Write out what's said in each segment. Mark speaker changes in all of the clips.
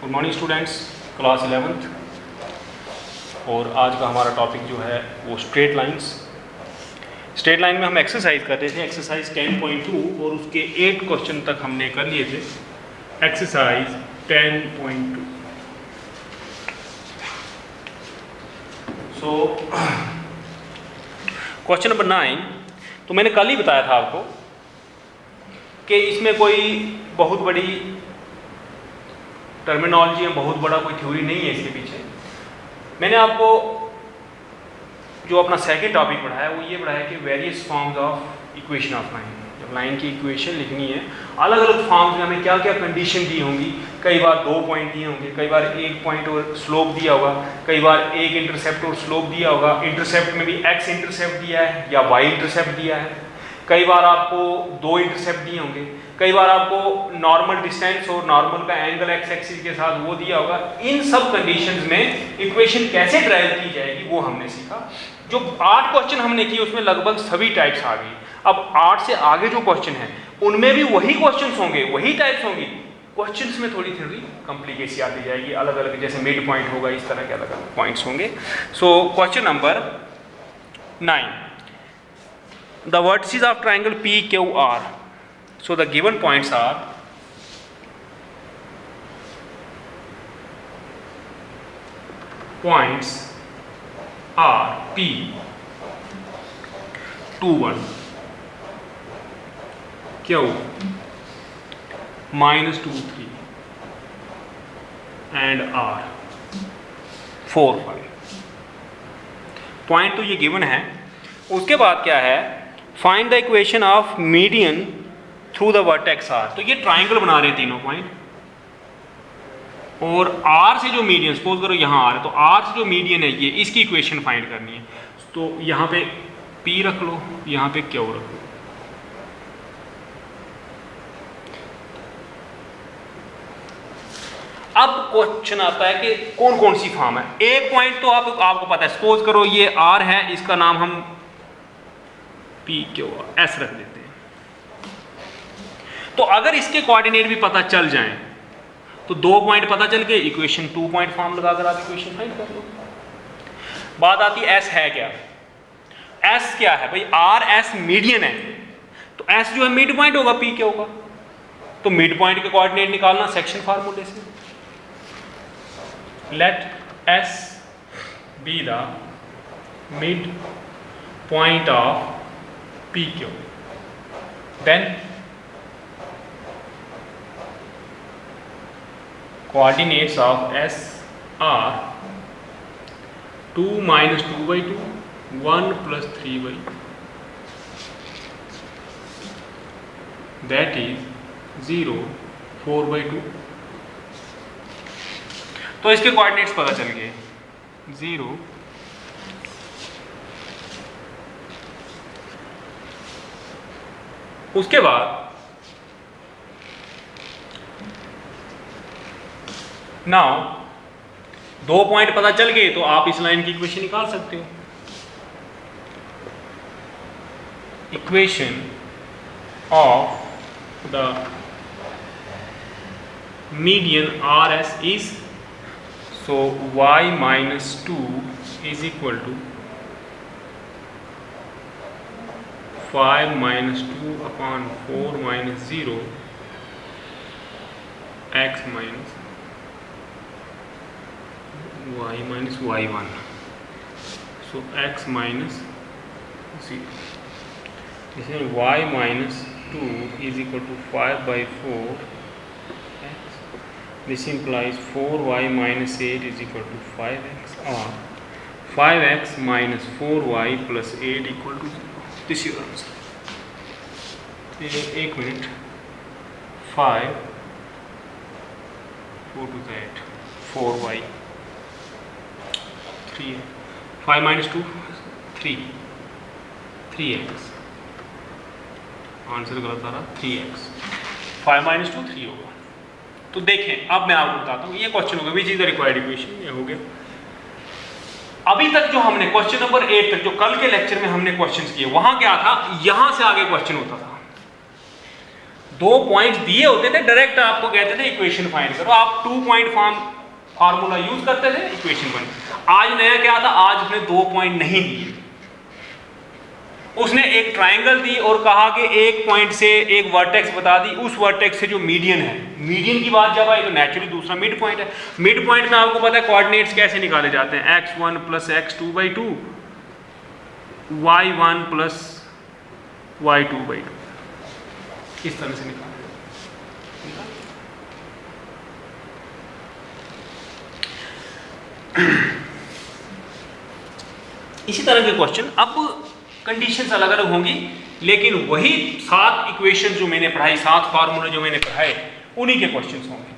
Speaker 1: Good morning students, class 11th। और आज का हमारा टॉपिक जो है वो स्ट्रेट लाइंस। स्ट्रेट लाइन में हम एक्सरसाइज कर रहे थे, एक्सरसाइज 10.2, और उसके 8 क्वेश्चन तक हमने कर लिए थे। एक्सरसाइज 10.2। सो क्वेश्चन नंबर 9, तो मैंने कल ही बताया था आपको कि इसमें कोई बहुत बड़ी टर्मिनोलॉजी या बहुत बड़ा कोई थ्योरी नहीं है इसके पीछे। मैंने आपको जो अपना सेकंड टॉपिक पढ़ाया वो ये पढ़ाया कि various forms of equation of line. जब लाइन की इक्वेशन लिखनी है, अलग अलग फॉर्म्स में हमें क्या क्या कंडीशन दी होंगी। कई बार 2 पॉइंट दिए होंगे, कई बार 1 पॉइंट और स्लोप दिया होगा, कई बार 1 इंटरसेप्ट और स्लोप दिया होगा। इंटरसेप्ट में भी x इंटरसेप्ट दिया है या y इंटरसेप्ट दिया है। कई बार आपको 2 इंटरसेप्ट दिए होंगे, कई बार आपको नॉर्मल डिस्टेंस और नॉर्मल का एंगल x एक्सिस के साथ वो दिया होगा। इन सब कंडीशंस में इक्वेशन कैसे ड्राइव की जाएगी वो हमने सीखा। जो 8 क्वेश्चन हमने किए उसमें लगभग सभी टाइप्स आ गई। अब 8 से आगे जो क्वेश्चन है उनमें भी वही क्वेश्चंस होंगे, वही टाइप्स होंगी। क्वेश्चंस में थोड़ी थोड़ी कॉम्प्लिकेसी आती जाएगी, अलग अलग, जैसे मिड पॉइंट होगा, इस तरह के अलग अलग पॉइंट्स होंगे। So question number 9, the vertices of triangle PQR. So the given points are P 2 1, Q -2 3 and R 4 5। Point तो ये गिवन है। उसके बाद क्या है, find the equation of median through the vertex R। तो ये ट्राइंगल बना रहे हैं तीनों पॉइंट, और R से जो मीडियन, सपोज करो यहाँ R है, तो R से जो मीडियन है ये, इसकी इक्वेशन फाइंड करनी है। तो यहाँ पे P रख लो, यहाँ पे Q रख लो। अब क्वेश्चन आता है कि कौन कौन सी फॉर्म है। एक पॉइंट तो आपको पता है, सपोज करो ये R है, इसका नाम हम PQS रख देते हैं। तो अगर इसके कोऑर्डिनेट भी पता चल जाएं तो 2 पॉइंट पता चल के इक्वेशन 2 पॉइंट फॉर्म लगाकर आप इक्वेशन फाइंड कर लो। बात आती है S है क्या। S क्या है भाई, RS मीडियन है, तो S जो है मिड पॉइंट होगा PQ का। तो मिड पॉइंट के कोऑर्डिनेट निकालना सेक्शन फार्मूले से। Let S be the mid point of PQ, then coordinates of S are 2 - 2/2, 1 + 3/2, that is 0 4/2। तो इसके कोऑर्डिनेट्स पता चल गए, 0 उसके बाद नाउ 2 पॉइंट पता चल गए तो आप इस लाइन की इक्वेशन निकाल सकते हो। Equation of the median RS is, so y - 2 is equal to 5 - 2 upon 4 - 0 x minus y minus y1, so x minus 0। इसमें y - 2 is equal to 5/4 x। This implies 4y - 8 is equal to 5x, or 5x - 4y + 8 equal to 0। This is your answer। एक minute, 5 4 to 8 4y 3 है, 5 - 2 3 3x। Answer गलत आ रहा, 3x। 5 - 2 3 होगा। तो देखें, अब मैं आपको बताता हूँ ये क्वेश्चन होगा, which is the required equation. ये हो गया। अभी तक जो हमने क्वेश्चन नंबर 8 तक जो कल के लेक्चर में हमने क्वेश्चंस किए, वहां क्या था, यहां से आगे क्वेश्चन होता था। 2 पॉइंट्स दिए होते थे, डायरेक्ट आपको कहते थे इक्वेशन फाइंड करो, आप 2 पॉइंट फार्मूला यूज करते थे, इक्वेशन बन। आज नया क्या था, आज उसने 2 पॉइंट नहीं दिए, उसने एक ट्राइंगल दी और कहा कि एक पॉइंट से एक वर्टेक्स बता दी, उस वर्टेक्स से जो मीडियन है, मीडियन की बात जब आई तो नेचुरली दूसरा मिड पॉइंट है। मिड पॉइंट में आपको पता है कोऑर्डिनेट्स कैसे निकाले जाते हैं, x1 plus x2/2, y1 plus y2/2, इस तरह से निकाले। इसी तरह के क्वेश्चन, अब कंडीशंस अलग अलग होंगी, लेकिन वही 7 इक्वेशन जो मैंने पढ़ाई, 7 फार्मूले जो मैंने पढ़ाए, उन्हीं के क्वेश्चंस होंगे।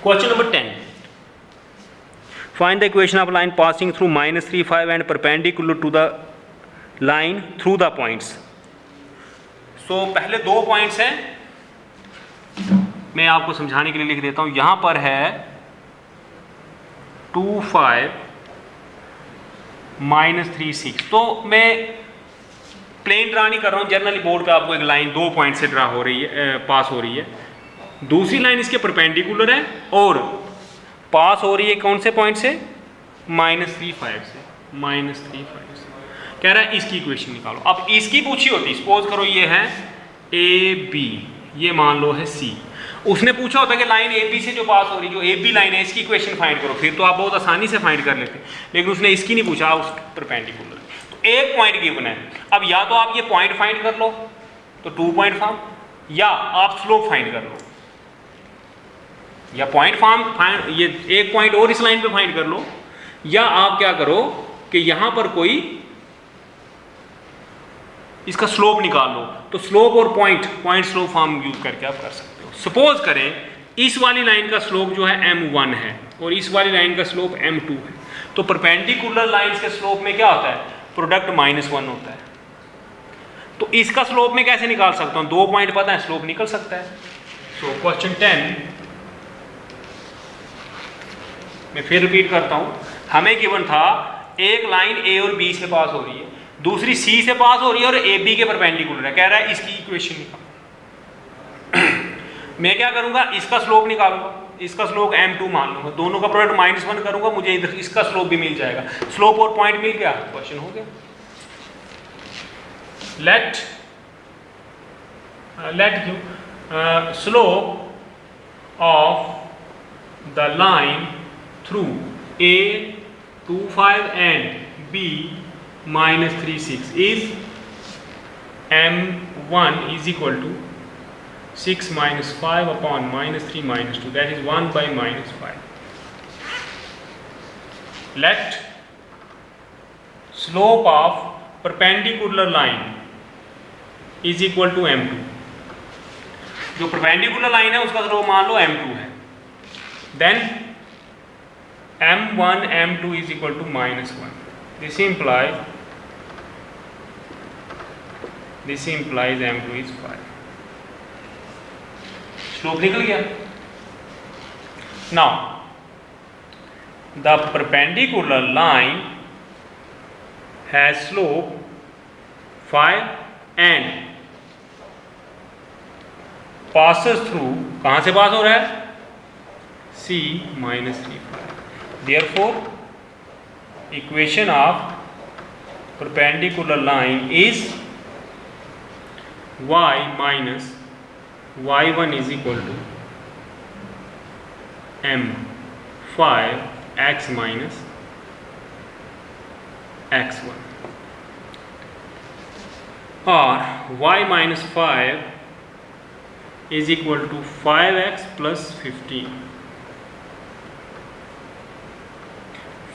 Speaker 1: Question number 10, find the equation of line passing through -3, 5 and perpendicular to the line through the points. So पहले 2 पॉइंट्स हैं, मैं आपको समझाने के लिए लिख देता हूं। यहां पर है 2, 5 -3, 6। तो मैं प्लेन ड्रा नहीं कर रहा हूं, जनरली बोर्ड पे आपको एक लाइन 2 पॉइंट से ड्रा हो रही है, पास हो रही है, दूसरी लाइन इसके परपेंडिकुलर है और पास हो रही है कौन से पॉइंट से, -3, 5 से, -3, 5 से। कह रहा है इसकी इक्वेशन निकालो। अब इसकी पूछी होती, सपोज करो ये है AB, ये मान लो है C, उसने पूछा होता कि लाइन AB से जो पास हो रही, जो AB लाइन है, इसकी इक्वेशन फाइंड करो, फिर तो आप बहुत आसानी से फाइंड कर लेते, लेकिन उसने इसकी नहीं पूछा, उस परपेंडिकुलर। तो एक पॉइंट गिवन है, अब या तो आप ये पॉइंट फाइंड कर लो तो 2 पॉइंट फॉर्म, या आप स्लोप फाइंड कर लो, या पॉइंट फाइंड, ये एक पॉइंट और इस लाइन पे फाइंड कर लो, या आप क्या करो कि यहां पर कोई इसका स्लोप निकाल लो। तो स्लोप और पॉइंट स्लोप फॉर्म यूज करके आप कर सकते हो। सपोज करें इस वाली लाइन का स्लोप जो है m1 है और इस वाली लाइन का स्लोप m2 है, तो परपेंडिकुलर लाइंस के स्लोप में क्या होता है, प्रोडक्ट -1 होता है। तो इसका स्लोप में कैसे निकाल सकता हूं, 2 पॉइंट पता है, स्लोप निकल सकता है। सो क्वेश्चन 10 मैं फिर रिपीट करता हूं, हमें गिवन था एक लाइन A और B से पास हो रही है, दूसरी C से पास हो रही है और AB के परपेंडिकुलर है, कह रहा है इसकी इक्वेशन निकालो। मैं क्या करूंगा, इसका स्लोप निकालूंगा, इसका स्लोप m2 मान लूंगा, दोनों का प्रोडक्ट -1 करूंगा, मुझे इधर इसका स्लोप भी मिल जाएगा, स्लोप और पॉइंट मिल गया, क्वेश्चन हो गया। Let slope of the line through A 2, 5 and B -3, 6 is m1 is equal to 6 minus 5 upon -3 minus 2, that is 1 by -5. Let slope of perpendicular line is equal to m2. जो perpendicular line है उसका slope मान लो m2 है, then m1 m2 is equal to -1. This implies m2 is 5. Slope निकल गया। Now the perpendicular line has slope 5 and passes through, कहां से पास हो रहा है, C -3, 5. Therefore, equation of perpendicular line is y minus y1 is equal to m5 x minus x1, or y minus 5 is equal to 5x plus 15.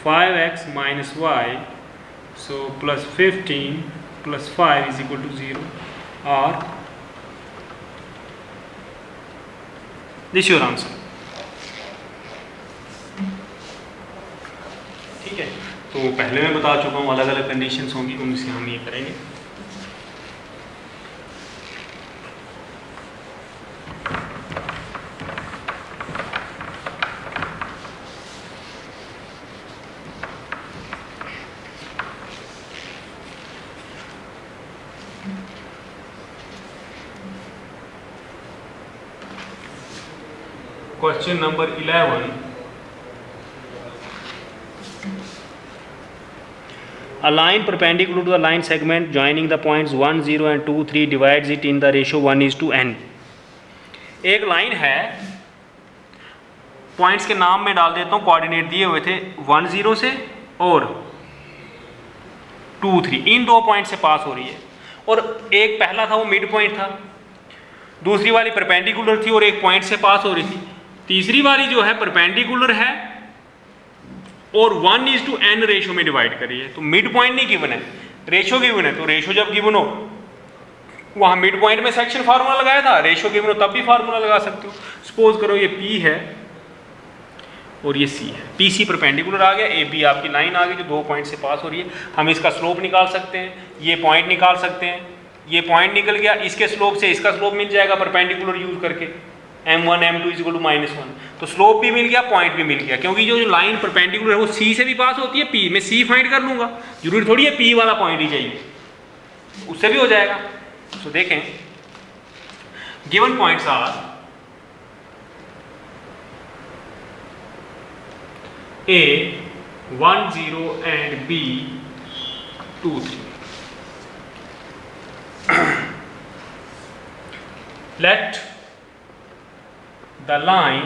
Speaker 1: 5x minus y, so plus 15 plus 5 is equal to 0, or this is your answer. ठीक है, तो पहले मैं बता चुका हूँ अलग अलग कंडीशंस होंगी, उनसे हम ये करेंगे। Question number 11, a line perpendicular to the line segment joining the points 1, 0 and 2, 3 divides it in the ratio 1:n. एक लाइन है, पॉइंट्स के नाम में डाल देता हूँ, कोऑर्डिनेट दिए हुए थे 1, 0 से और 2, 3, इन दो पॉइंट से पास हो रही है। और एक पहला था वो मिड पॉइंट था, दूसरी वाली परपेंडिकुलर थी और एक पॉइंट से पास हो रही थी। तीसरी वाली जो है परपेंडिकुलर है और 1:n रेशो में डिवाइड करी है। तो मिड पॉइंट नहीं गिवन है, रेशो गिवन है। तो रेशो जब गिवन हो, वहां मिड पॉइंट में सेक्शन फार्मूला लगाया था, रेशो गिवन हो तब भी फार्मूला लगा सकते हो। सपोज करो ये P है और ये C है, PC परपेंडिकुलर आ गया, AB आपकी लाइन आ गई जो दो पॉइंट से पास हो रही है। हम इसका स्लोप निकाल सकते हैं, ये पॉइंट निकाल सकते हैं, ये पॉइंट निकल गया, इसके स्लोप से इसका स्लोप मिल जाएगा परपेंडिकुलर यूज करके, m1 m2 = -1। तो स्लोप भी मिल गया, पॉइंट भी मिल गया, क्योंकि जो लाइन परपेंडिकुलर है वो C से भी पास होती है, P में C फाइंड कर लूंगा, जरूरी थोड़ी है P वाला पॉइंट ही चाहिए, उससे भी हो जाएगा। तो देखें, given points are A 1, 0 and B 2, 3. Let the line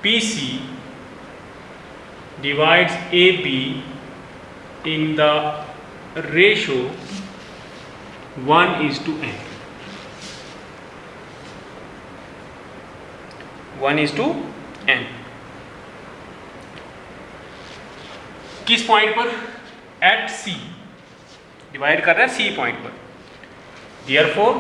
Speaker 1: PC divides AB in the ratio 1:n. 1:n. किस पॉइंट पर? एट C, डिवाइड कर रहे हैं C पॉइंट पर। Therefore,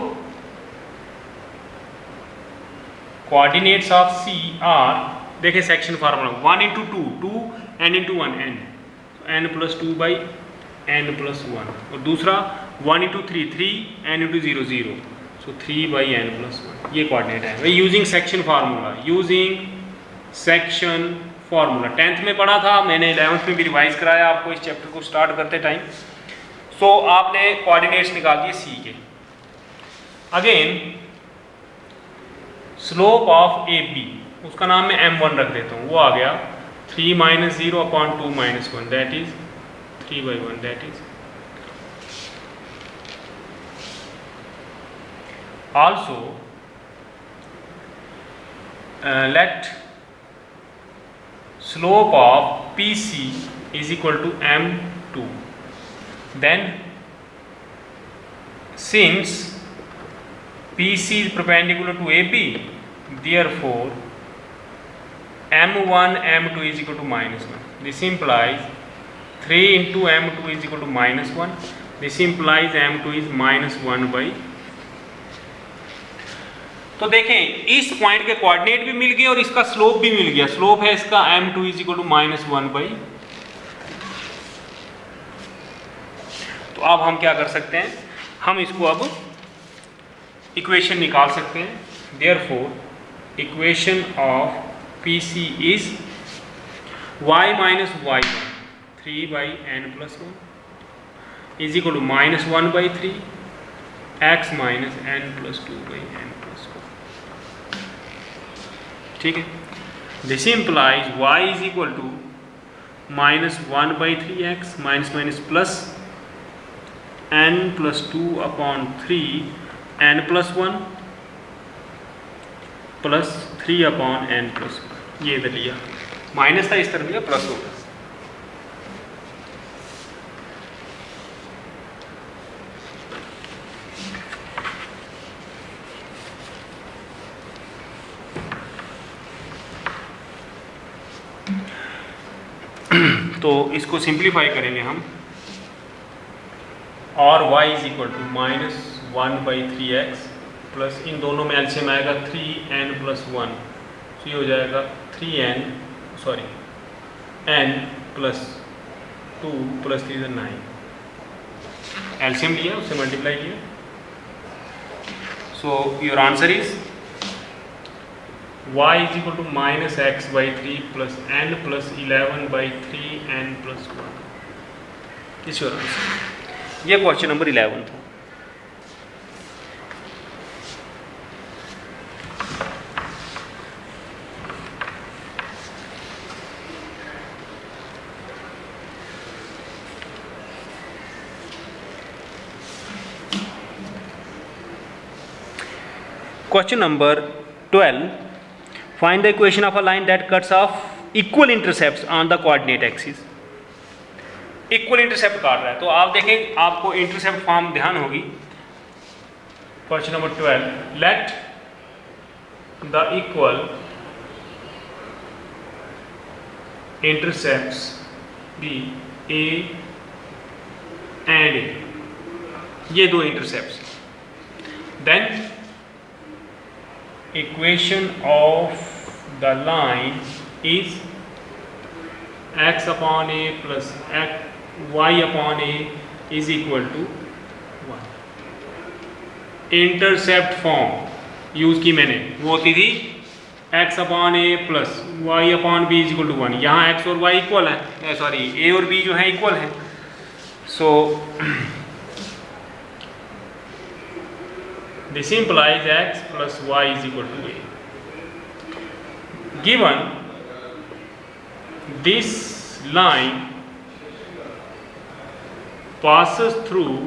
Speaker 1: coordinates of C are, देखें section formula 1:2, 2n × 1 n, n + 2/n + 1, और दूसरा 1:3, 3n × 0, 0, so 3/n + 1। ये कोऑर्डिनेट है भाई, using section formula, using section formula. 10th में पढ़ा था मैंने, 11th में भी रिवाइज कराया आपको इस चैप्टर को स्टार्ट करते टाइम। सो आपने कोऑर्डिनेट्स निकाल दिए C के। अगेन स्लोप ऑफ AB, उसका नाम मैं m1 रख देता हूँ, वो आ गया 3 - 0/2 - 1, that is 3/1, that is also let slope of PC is equal to m2. Then since PC is perpendicular to AB, therefore m1 m2 is equal to -1. This implies 3 × m2 is equal to -1. This implies m2 is -1/। तो देखें, इस point के coordinate भी मिल गए और इसका slope भी मिल गया। स्लोप है इसका m2 is equal to -1/। तो अब हम क्या कर सकते हैं, हम इसको अब इक्वेशन निकाल सकते हैं। Therefore equation of PC is y - y1 3/n + 1 is equal to -1/3 x - n + 2/n + 1। ठीक है, this implies y is equal to -1/3x plus n + 2/3 n + 1 plus 3/n + 1। ये इधर लिया, माइनस था, इस तरफ लिया, प्लस होगा। तो इसको सिंप्लीफाई करेंगे हम, और y is equal to -1/3x plus इन दोनों में एलसीएम आएगा 3n + 1, तो ये हो जाएगा n + 2 + 3 = 9। एलसीएम लिया, उससे मल्टीप्लाई किया, so your answer is y is equal to -x/3 plus n plus 11/3 n plus 1 इस योर आंसर। ये क्वेश्चन नंबर 11 था। Question number 12. Find the equation of a line that cuts off equal intercepts on the coordinate axis. Equal intercept काट रहा है, तो आप देखें आपको इंटरसेप्ट फॉर्म ध्यान होगी. Question number 12. Let the equal intercepts be a and a, ये दो intercepts. Then equation of the line is x upon a plus y upon a is equal to 1. Intercept form use की मैंने, वो होती थी x upon a plus y upon b is equal to 1. यहाँ x और y equal है, sorry a और b जो है इक्वल है. So this implies x plus y is equal to a. Given this line passes through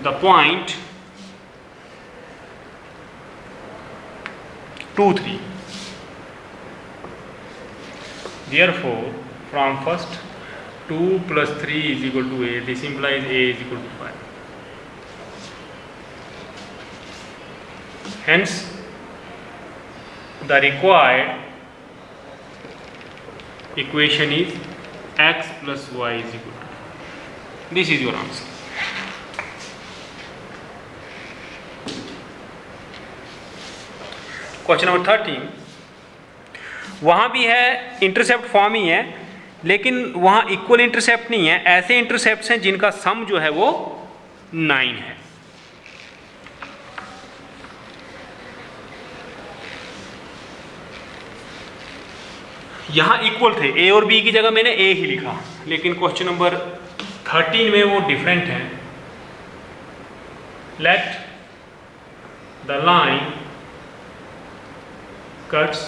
Speaker 1: the point 2, 3. Therefore, from first 2 plus 3 is equal to a. This implies a is equal to 5. Hence, the required equation is x plus y is equal to. This is your answer. Question number 13. वहाँ भी है intercept form ही है, लेकिन वहाँ equal intercept नहीं है. ऐसे intercepts हैं जिनका सम जो है वो 9 है. यहाँ इक्वल थे, ए और बी की जगह मैंने ए ही लिखा, लेकिन क्वेश्चन नंबर 13 में वो डिफरेंट है. Let the line cuts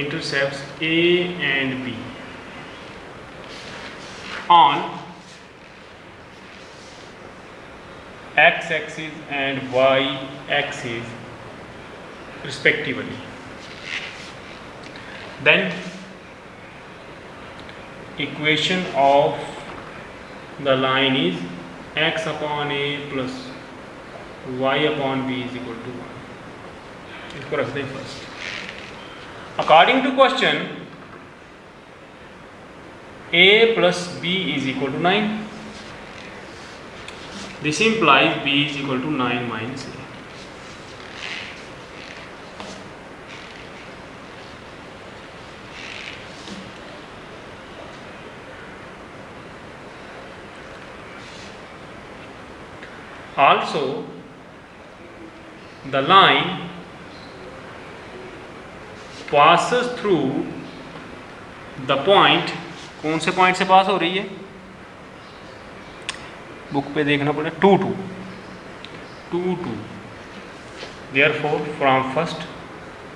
Speaker 1: intercepts A and be on x axis and y axis respectively. Then equation of the line is x upon a plus y upon b is equal to 1. इसको रख दें first. According to question a plus b is equal to 9. This implies b is equal to 9 minus a. Also, the line passes through the point. कौन से point से पास हो रही है? Book पे देखना पड़े. 2, 2. Therefore, from first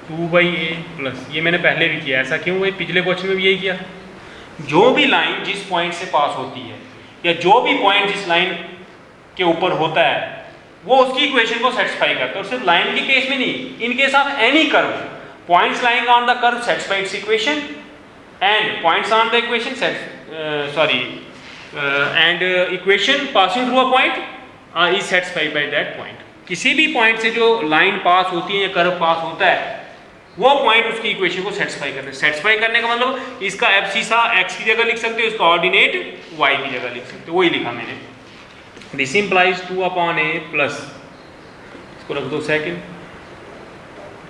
Speaker 1: 2 by a plus, ये मैंने पहले भी किया. ऐसा क्यों है? पिछले क्वेश्चन में भी यही किया. जो भी लाइन जिस पॉइंट से पास होती है, या जो भी पॉइंट जिस लाइन के ऊपर होता है, वो उसकी इक्वेशन को सेटिस्फाई करता है. और सिर्फ लाइन के केस में नहीं, in case of any curve, points lying on the curve satisfy it's equation, and points on the equation and equation passing through a point is satisfied by that point. किसी भी point से जो line पास होती है या curve pass होता है, वो पॉइंट उसकी इक्वेशन को सेटिस्फाई करते हैं. सेटिस्फाई करने का मतलब इसका एब्सिसा x की जगह लिख सकते हो, इसका ऑर्डिनेट y की जगह लिख सकते हो. वही लिखा मैंने. This implies 2 upon a plus, इसको रख दो second,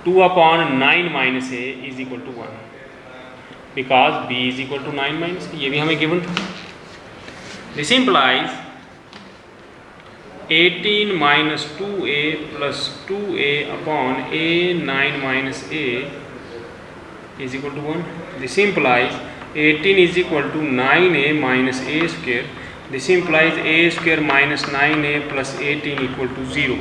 Speaker 1: 2 upon 9 minus a is equal to 1, because b is equal to 9 minus a. ये भी हमें गिवन था. This implies 18 minus 2a plus 2a upon a 9 minus a is equal to 1. This implies 18 is equal to 9a minus a square. This implies a square minus 9a plus 18 equal to 0.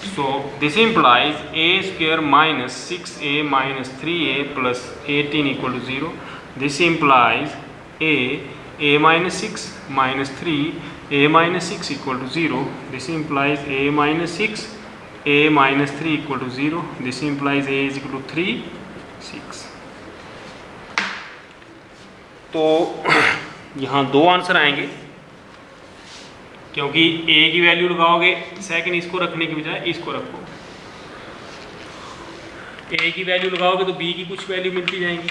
Speaker 1: So this implies a square minus 6a minus 3a plus 18 equal to 0. This implies a minus 6 minus 3 a minus 6 equal to 0. This implies a minus 6, a minus 3 equal to 0. This implies a is equal to 3, 6. तो यहाँ दो answer आएंगे, क्योंकि a की value लगाओगे, second इसको रखने की बजाय इसको रखो। a की वैल्यू लगाओगे तो b की कुछ वैल्यू मिलती जाएंगी।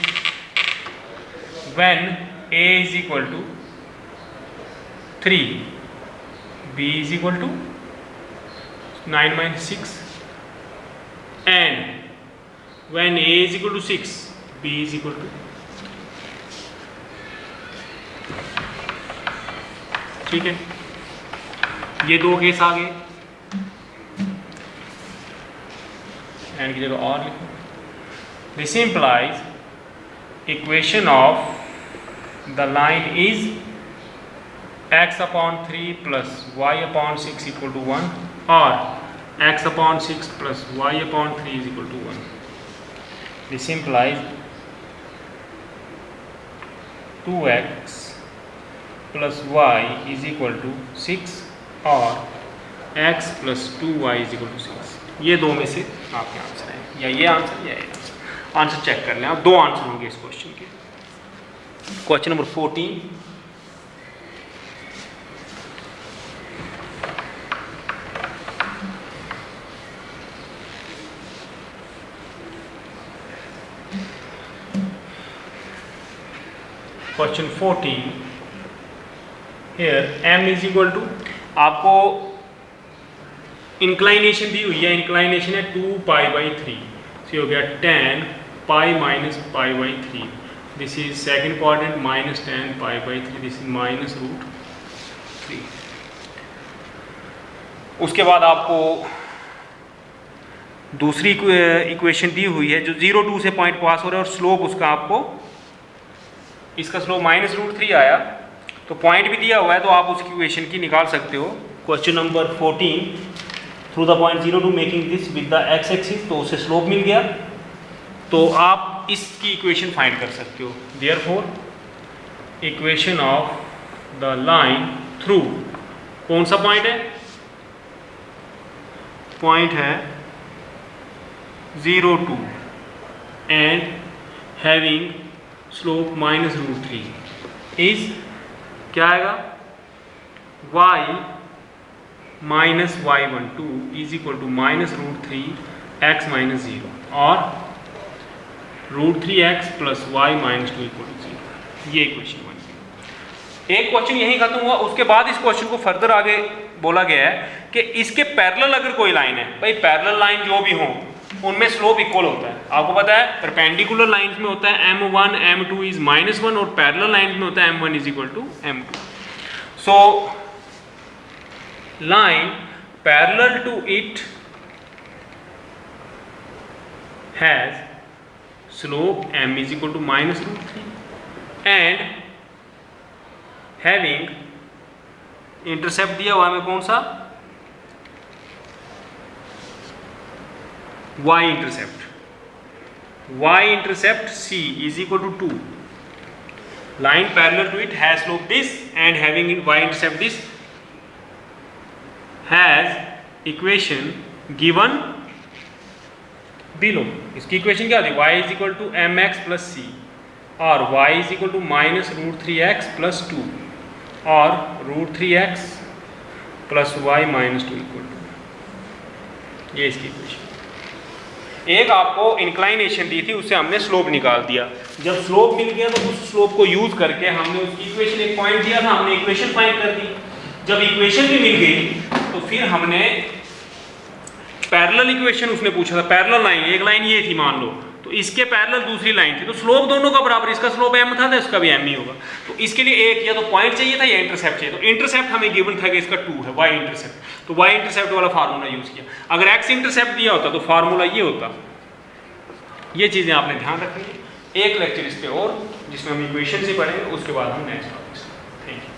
Speaker 1: When a is equal to 3, b is equal to 9 minus 6, and when a is equal to 6, b is equal to, ठीक है, ये दो केस आ गए। एंड की जगह और लिखो। This implies equation of the line is x upon 3 plus y upon 6 equal to 1, or x upon 6 plus y upon 3 is equal to 1. This implies 2x plus y is equal to 6, or x plus 2y is equal to 6. ये दो में से आपके answer है, या ये answer या ये आंसर। आंसर चेक कर लें आप, दो आंसर होंगे इस क्वेश्चन के। Question number 14, question 14 here m is equal to, आपको इंक्लाइनेशन दी हुई है, इंक्लाइनेशन है 2 पाई बाई 3, तो हो गया tan pi minus pi by 3, this is second quadrant minus tan pi by 3, this is minus root 3। उसके बाद आपको दूसरी इक्वेशन दी हुई है जो 0 2 से पॉइंट पास हो रहा है, और स्लोप उसका आपको, इसका स्लोप माइनस रूट 3 आया, तो पॉइंट भी दिया हुआ है, तो आप उसकी इक्वेशन की निकाल सकते हो। Question number 14, through the point 0 2 making this with the x axis, तो उसे स्लोप मिल गया, तो आप इसकी इक्वेशन फाइंड कर सकते हो। Therefore equation of the line through, कौन सा पॉइंट है? पॉइंट है 0 2 and having slope minus root 3 is क्या आएगा? y minus y12 is equal to minus root 3 x minus 0, और root 3x plus y minus 2 equal to 0। ये equation बन गई। एक क्वेश्चन यही खत्म हुआ। उसके बाद इस क्वेश्चन को फर्दर आगे बोला गया है कि इसके पैरेलल अगर कोई लाइन है, भाई पैरेलल लाइन जो भी हो उनमें स्लोप इक्वल होता है। आपको पता है परपेंडिकुलर लाइंस में होता है m1 m2 इज -1, और पैरेलल लाइंस में होता है m1 is equal to m2। So line parallel to it has slope m is equal to minus root 3 and having intercept दिया हुआ है कौन सा? y intercept c is equal to 2. Line parallel to it has slope this and having y intercept this has equation given below. इसकी equation क्या होती है? y is equal to mx plus c, और y is equal to minus root 3x plus 2, और root 3x plus y minus 2 equal to, ये इसकी equation. एक आपको इंक्लाइनेशन दी थी, उससे हमने स्लोप निकाल दिया। जब स्लोप मिल गया तो उस स्लोप को यूज करके हमने उसकी इक्वेशन, एक पॉइंट दिया था, हमने इक्वेशन फाइंड कर दी। जब इक्वेशन भी मिल गई तो फिर हमने पैरेलल इक्वेशन, उसने पूछा था पैरेलल लाइन, एक लाइन ये थी मान लो, तो इसके पैरेलल दूसरी लाइन थी, तो स्लोप दोनों का बराबर, इसका स्लोप m था तो इसका भी m ही होगा। तो इसके लिए एक या तो पॉइंट चाहिए था या इंटरसेप्ट चाहिए। तो इंटरसेप्ट हमें गिवन था कि इसका 2 है, y इंटरसेप्ट, तो y इंटरसेप्ट वाला फार्मूला यूज किया। अगर x इंटरसेप्ट दिया होता तो फार्मूला ये होता। ये चीजें आपने ध्यान रखनी है। एक लेक्चर इस पे और जिसमें हम इक्वेशन ही पढ़ेंगे, उसके बाद हम नेक्स्ट टॉपिक। Thank you.